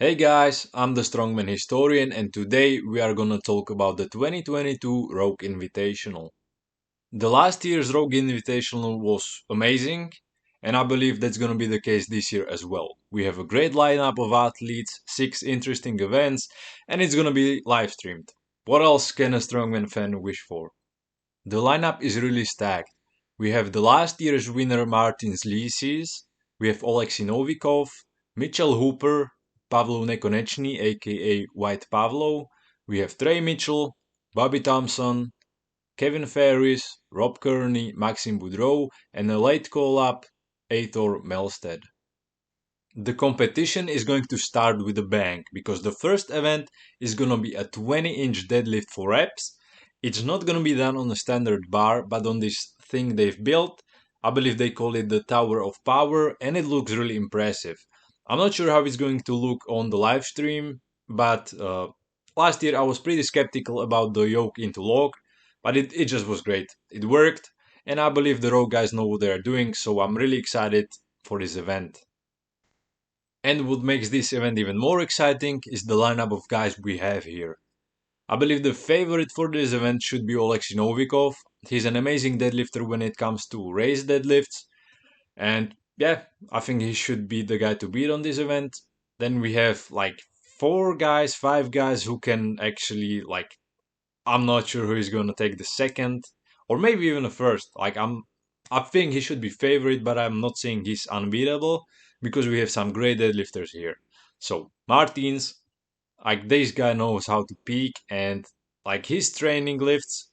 Hey guys, I'm the Strongman Historian and today we are gonna talk about the 2022 Rogue Invitational. The last year's Rogue Invitational was amazing and I believe that's gonna be the case this year as well. We have a great lineup of athletes, 6 interesting events, and it's gonna be live streamed. What else can a Strongman fan wish for? The lineup is really stacked. We have the last year's winner Martins Licis, we have Oleksii Novikov, Mitchel Hooper, Pavlo Nekonechny aka White Pavlo, we have Trey Mitchell, Bobby Thompson, Kevin Ferris, Rob Kearney, Maxime Boudreau, and a late call-up, Aitor Melstead. The competition is going to start with a bang because the first event is going to be a 20-inch deadlift for reps. It's not going to be done on a standard bar, but on this thing they've built. I believe they call it the Tower of Power, and it looks really impressive. I'm not sure how it's going to look on the live stream, but last year I was pretty skeptical about the Yolk Into Log, but it just was great. It worked, and I believe the Rogue guys know what they are doing, so I'm really excited for this event. And what makes this event even more exciting is the lineup of guys we have here. I believe the favorite for this event should be Oleksii Novikov. He's an amazing deadlifter when it comes to raised deadlifts. And yeah, I think he should be the guy to beat on this event. Then we have like 4 guys, 5 guys who can actually I'm not sure who is gonna take the second or maybe even the first. I think he should be favorite, but I'm not saying he's unbeatable because we have some great deadlifters here. So Martins, like this guy knows how to peak and like his training lifts,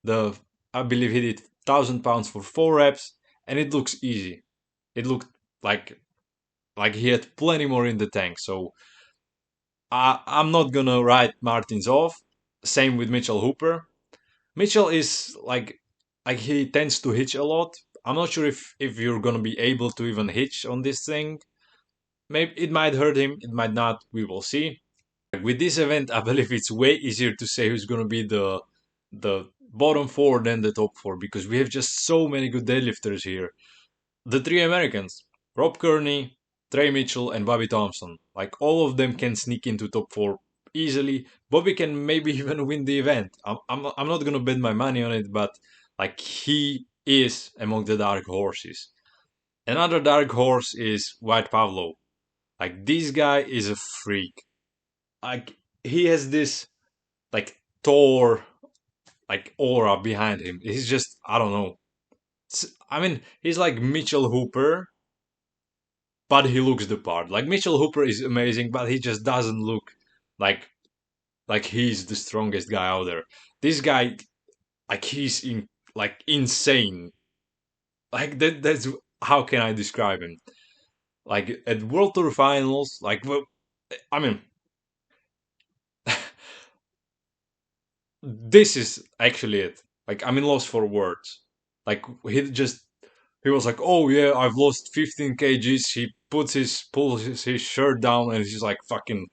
the I believe he did 1,000 pounds for 4 reps and it looks easy. It looked like he had plenty more in the tank. So I'm not gonna write Martins off. Same with Mitchel Hooper. Mitchell is like he tends to hitch a lot. I'm not sure if you're gonna be able to even hitch on this thing. Maybe it might hurt him, it might not. We will see. With this event, I believe it's way easier to say who's gonna be the bottom 4 than the top 4 because we have just so many good deadlifters here. The 3 Americans, Rob Kearney, Trey Mitchell, and Bobby Thompson. Like all of them can sneak into top 4 easily. Bobby can maybe even win the event. I'm not gonna bet my money on it, but like he is among the dark horses. Another dark horse is White Pavlo. Like this guy is a freak. Like he has this like Thor like aura behind him. He's just I don't know. I mean, he's like Mitchell Hooper, but he looks the part. Like Mitchell Hooper is amazing, but he just doesn't look like he's the strongest guy out there. This guy, like he's insane. Like that's how can I describe him? Like at World Tour finals, like well, I mean, this is actually it. Like I'm in loss for words. Like he was like, oh yeah, I've lost 15 kgs. He pulls his shirt down and he's like fucking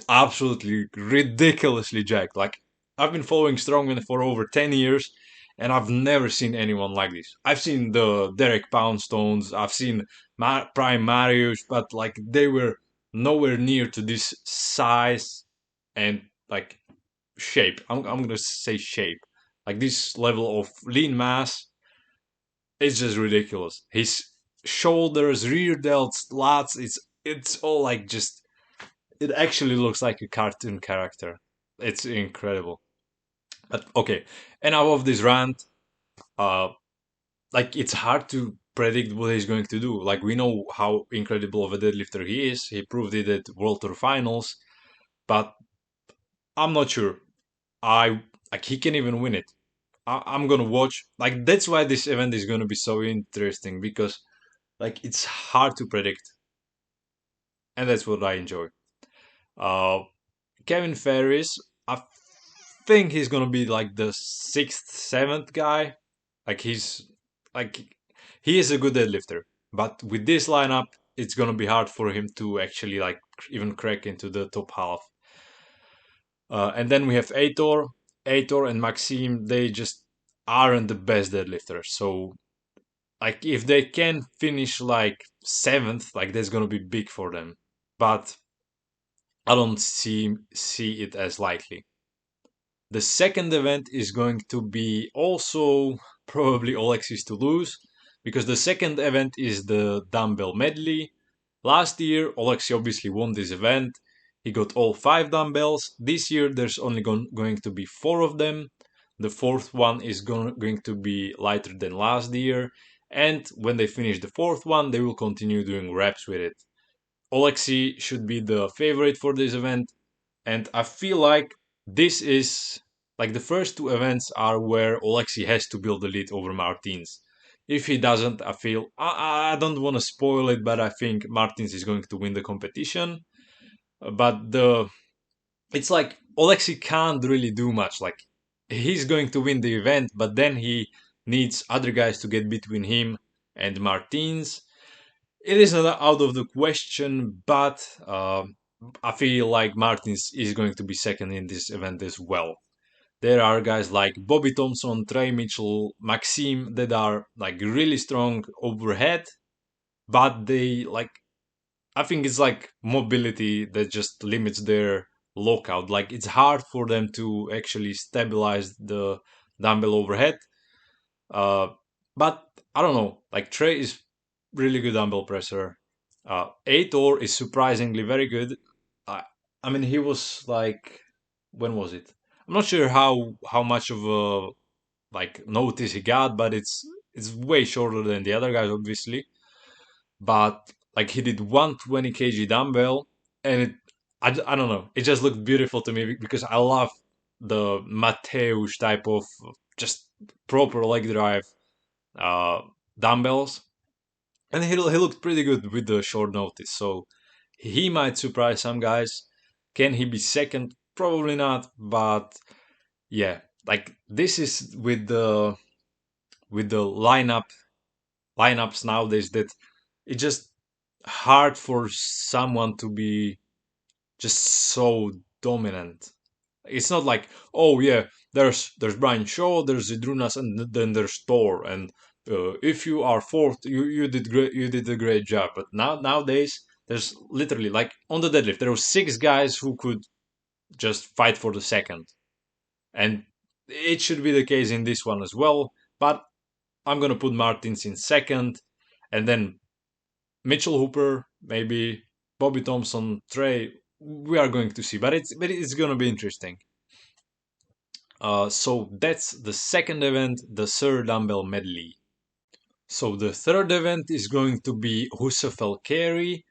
absolutely ridiculously jacked. Like I've been following Strongman for over 10 years and I've never seen anyone like this. I've seen the Derek Poundstones, I've seen Prime Marius, but like they were nowhere near to this size and like shape. I'm gonna say shape. Like this level of lean mass is just ridiculous. His shoulders, rear delts, lats, it's all like just it actually looks like a cartoon character. It's incredible. But okay, enough of this rant. Uh, like it's hard to predict what he's going to do. Like we know how incredible of a deadlifter he is. He proved it at World Tour Finals, but I'm not sure. I like he can even win it. I'm gonna watch. Like that's why this event is gonna be so interesting because like it's hard to predict, and that's what I enjoy. Uh, Kevin Ferris, I think he's gonna be like the 6th, 7th guy. Like like he is a good deadlifter, but with this lineup, it's gonna be hard for him to actually like even crack into the top half. And then we have Aitor and Maxime. They just aren't the best deadlifters. So like if they can finish like 7th, like that's gonna be big for them. But I don't see it as likely. The second event is going to be also probably Oleksii to lose, because the second event is the Dumbbell Medley. Last year, Oleksii obviously won this event. He got all 5 dumbbells. This year, there's only going to be 4 of them. The fourth one is going to be lighter than last year. And when they finish the fourth one, they will continue doing reps with it. Oleksii should be the favorite for this event, and I feel like this is like the first 2 events are where Oleksii has to build the lead over Martins. If he doesn't, I feel I don't want to spoil it, but I think Martins is going to win the competition. But the it's like Oleksii can't really do much. Like he's going to win the event, but then he needs other guys to get between him and Martins. It is not out of the question, but I feel like Martins is going to be second in this event as well. There are guys like Bobby Thompson, Trey Mitchell, Maxime that are like really strong overhead, but they like I think it's like mobility that just limits their lockout. Like it's hard for them to actually stabilize the dumbbell overhead. Uh, but I don't know. Like Trey is really good dumbbell presser. Aitor is surprisingly very good. I, I mean, he was like, when was it? I'm not sure how much of a like notice he got, but it's way shorter than the other guys, obviously. But like he did 120 kg dumbbell, and I don't know, it just looked beautiful to me because I love the Mateusz type of just proper leg drive uh, dumbbells, and he looked pretty good with the short notice. So he might surprise some guys. Can he be second? Probably not. But yeah, like this is with the lineups nowadays that it's just hard for someone to be just so dominant. It's not like, oh yeah, there's Brian Shaw, there's Idrunas, and then there's Thor, and if you are fourth, you did great, you did a great job. But nowadays, there's literally like on the deadlift, there were 6 guys who could just fight for the second, and it should be the case in this one as well. But I'm gonna put Martins in second, and then Mitchell Hooper, maybe Bobby Thompson, Trey. We are going to see, but it's gonna be interesting. So that's the second event, the Sir Dumbbell Medley. So the third event is going to be Husafel carry,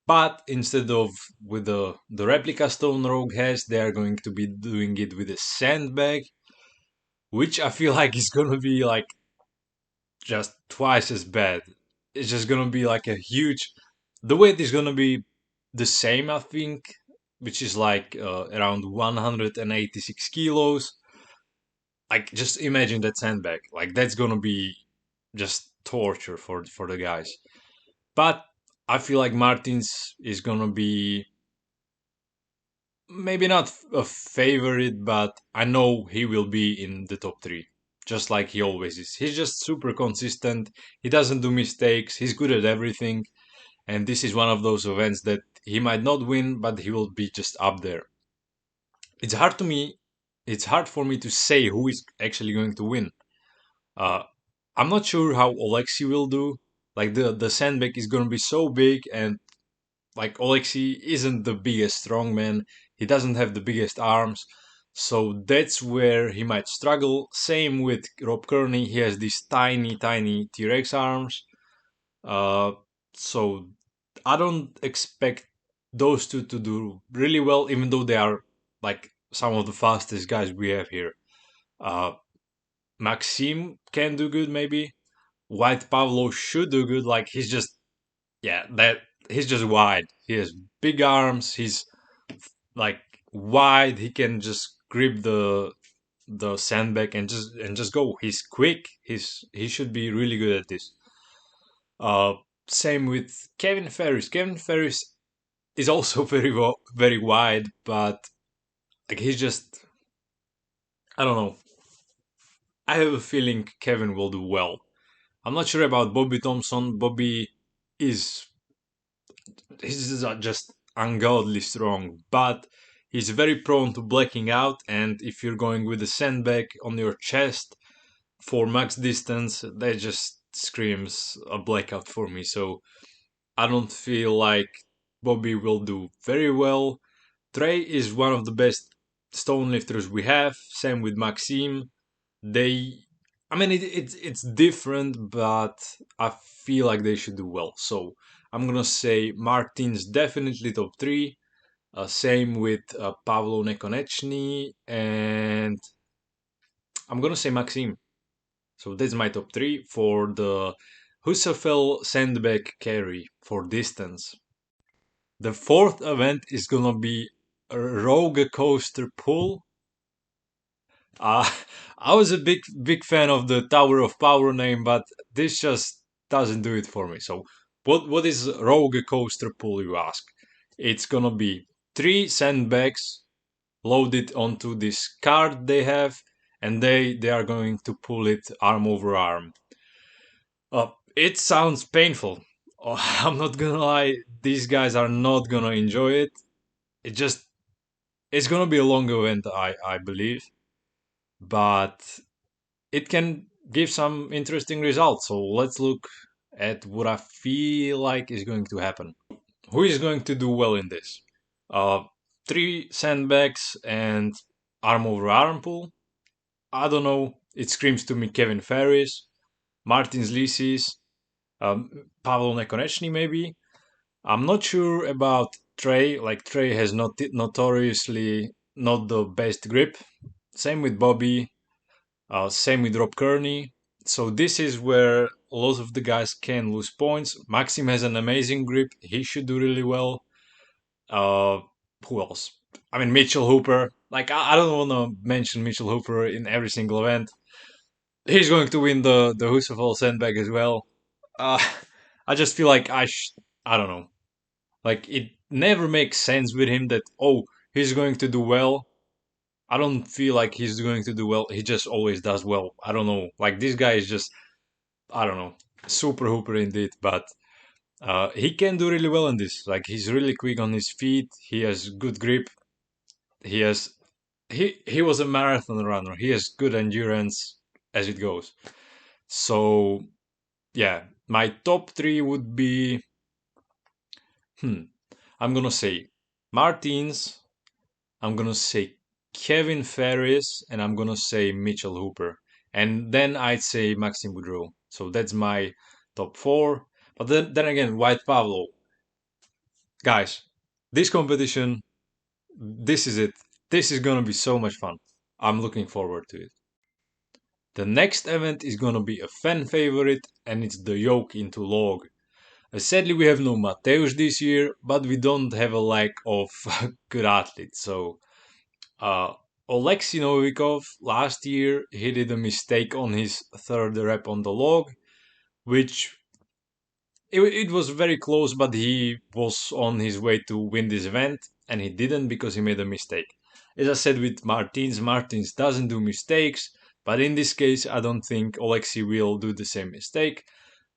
but instead of with the replica stone Rogue has, they are going to be doing it with a sandbag, which I feel like is gonna be like just twice as bad. It's just gonna be like a huge. The weight is gonna be the same, I think, which is like around 186 kilos. Like just imagine that sandbag. Like that's gonna be just torture for the guys. But I feel like Martins is gonna be maybe not a favorite, but I know he will be in the top 3, just like he always is. He's just super consistent. He doesn't do mistakes. He's good at everything, and this is one of those events that he might not win, but he will be just up there. It's hard to me. It's hard for me to say who is actually going to win. Uh, I'm not sure how Oleksii will do. Like the sandbag is gonna be so big, and like Oleksii isn't the biggest strongman. He doesn't have the biggest arms, so that's where he might struggle. Same with Rob Kearney. He has these tiny T-Rex arms. Uh, so I don't expect those two to do really well, even though they are like some of the fastest guys we have here. Uh, Maxime can do good, maybe. White Pavlo should do good. Like he's just that he's just wide. He has big arms. He's like wide. He can just grip the sandbag and just go. He's quick. He should be really good at this. Uh, Same with Kevin Ferris. Kevin Ferris is also very wide, but like he's just I don't know. I have a feeling Kevin will do well. I'm not sure about Bobby Thompson. Bobby is he's just ungodly strong, but he's very prone to blacking out. And if you're going with a sandbag on your chest for max distance, that just screams a blackout for me. So I don't feel like Bobby will do very well. Trey is one of the best stone lifters we have. Same with Maxime. They, I mean, it's different, but I feel like they should do well. So I'm gonna say Martins definitely top three. Same with Pavlo Nekonechny, and I'm gonna say Maxime. So that's my top three for the Husafel Sandbag carry for distance. The fourth event is gonna be a Rogue Coaster Pull. Uh, I was a big fan of the Tower of Power name, but this just doesn't do it for me. So what is Rogue Coaster Pull, you ask? It's gonna be 3 sandbags loaded onto this cart they have, and they are going to pull it arm over arm. It sounds painful. I'm not gonna lie, these guys are not gonna enjoy it. It just it's gonna be a long event, I believe, but it can give some interesting results. So let's look at what I feel like is going to happen. Who is going to do well in this? Uh, 3 sandbags and arm over arm pull. I don't know. It screams to me Kevin Ferris, Martins Licis, Pavlo Nekonechny maybe. I'm not sure about Trey. Like Trey has notoriously not the best grip. Same with Bobby. Same with Rob Kearney. So this is where a lot of the guys can lose points. Maxim has an amazing grip. He should do really well. Uh, who else? I mean, Mitchel Hooper. Like, I don't want to mention Mitchell Hooper in every single event. He's going to win the Husafel Sandbag as well. Uh, I just feel like I don't know. Like, it never makes sense with him that, oh, he's going to do well. I don't feel like he's going to do well. He just always does well. I don't know. Like, this guy is just, I don't know, super hooper indeed. But he can do really well in this. Like, he's really quick on his feet. He has good grip. He has, he was a marathon runner. He has good endurance as it goes. So, yeah, my top three would be, I'm gonna say Martins, I'm gonna say Kevin Ferris, and I'm gonna say Mitchell Hooper. And then I'd say Maxime Boudreau. So that's my top four. But then again, White Pablo. Guys, this competition, this is it. This is gonna be so much fun. I'm looking forward to it. The next event is gonna be a fan favorite, and it's the Yolk Into Log. Sadly, we have no Mateusz this year, but we don't have a lack of good athletes. So Uh, Oleksii Novikov last year he did a mistake on his third rep on the log, which it was very close, but he was on his way to win this event and he didn't because he made a mistake. As I said with Martins doesn't do mistakes, but in this case I don't think Oleksii will do the same mistake.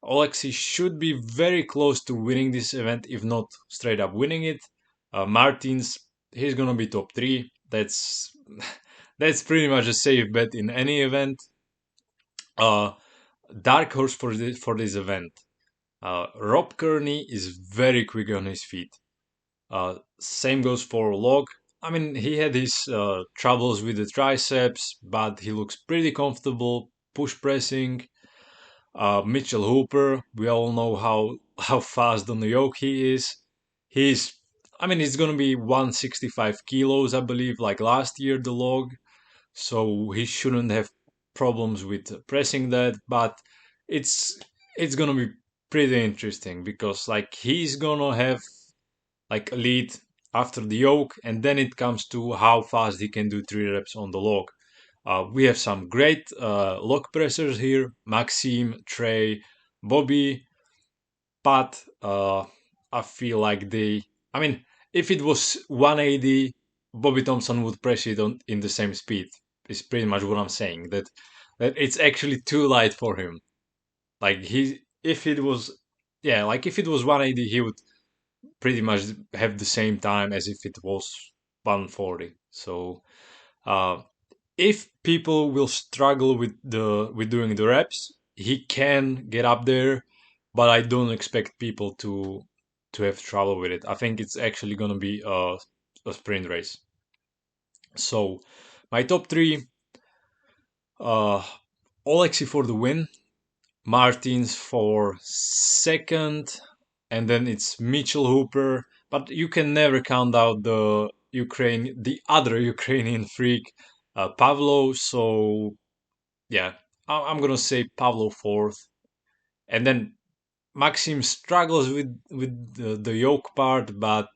Oleksii should be very close to winning this event, if not straight up winning it. Martins, he's gonna be top three. That's pretty much a safe bet in any event. Uh, Dark horse for this event. Rob Kearney is very quick on his feet. Same goes for Log. I mean, he had his troubles with the triceps, but he looks pretty comfortable push pressing. Mitchel Hooper, we all know how fast on the yoke he is. He's, I mean, he's gonna be 165 kilos, I believe, like last year the log. So he shouldn't have problems with pressing that. But it's it's gonna be pretty interesting because like he's gonna have like a lead after the yoke, and then it comes to how fast he can do 3 reps on the log. We have some great log pressers here, Maxime, Trey, Bobby, but I feel like I mean, if it was 180, Bobby Thompson would press it in the same speed. Is pretty much what I'm saying. That it's actually too light for him. Like if it was, yeah, like if it was 180, pretty much have the same time as if it was 140. So if people will struggle with doing the reps, he can get up there, but I don't expect people to have trouble with it. I think it's actually gonna be a sprint race. So my top three: uh, Oleksii for the win, Martins for second, and then it's Mitchel Hooper. But you can never count out the other Ukrainian freak, Pavlo. So yeah, I'm gonna say Pavlo fourth, and then Maxim struggles with the yoke part, but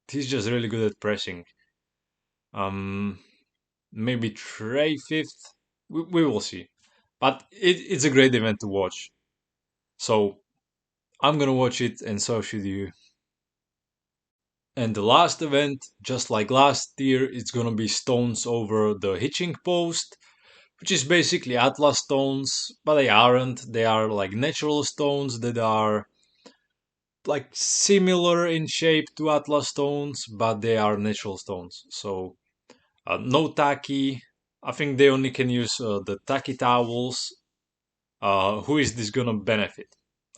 he's just really good at pressing. Um, maybe Trey fifth. We will see, but it's a great event to watch. So I'm gonna watch it, and so should you. And the last event, just like last year, it's gonna be stones over the hitching post, which is basically Atlas stones, but they aren't. They are like natural stones that are like similar in shape to Atlas stones, but they are natural stones. So no tacky. I think they only can use the tacky towels. Who is this gonna benefit?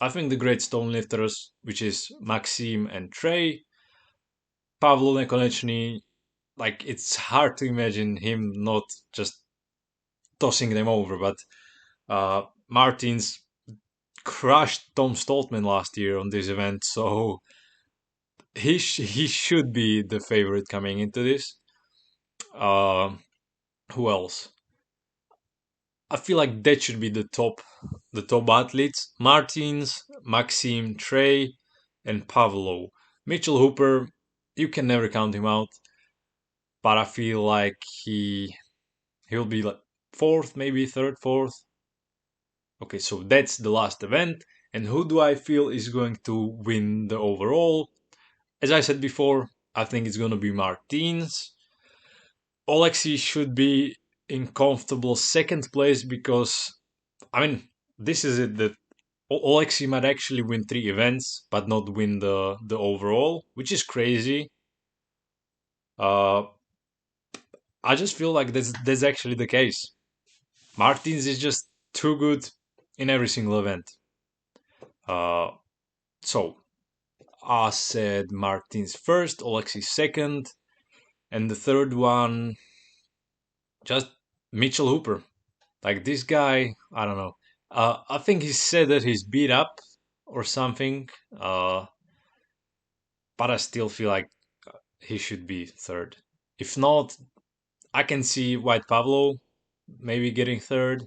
I think the great stone lifters, which is Maxim and Trey, Pavlo Nekonechny, like it's hard to imagine him not just tossing them over. But Martins crushed Tom Stoltman last year on this event, so he should be the favorite coming into this. Uh, who else? I feel like that should be the top athletes: Martins, Maxim, Trey, and Pavlo. Mitchel Hooper, you can never count him out, but I feel like he'll be like fourth, maybe third, fourth. Okay, so that's the last event. And who do I feel is going to win the overall? As I said before, I think it's going to be Martins. Oleksii should be in comfortable second place because, I mean, this is it that Oleksii might actually win 3 events, but not win the overall, which is crazy. Uh, I just feel like that's actually the case. Martins is just too good in every single event. Uh, so I said Martins first, Oleksii second, and the third one just Mitchel Hooper. Like this guy, I don't know. I think he said that he's beat up or something. But I still feel like he should be third. If not, I can see White Pablo maybe getting third.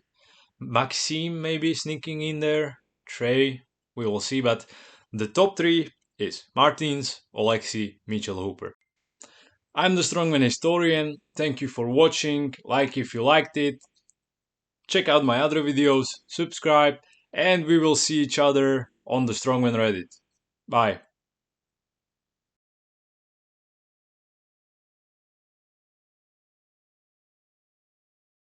Maxime maybe sneaking in there. Trey, we will see. But the top three is Martins, Oleksii, Mitchel Hooper. I'm the Strongman Historian. Thank you for watching. Like if you liked it. Check out my other videos, subscribe, and we will see each other on the Strongman Reddit. Bye.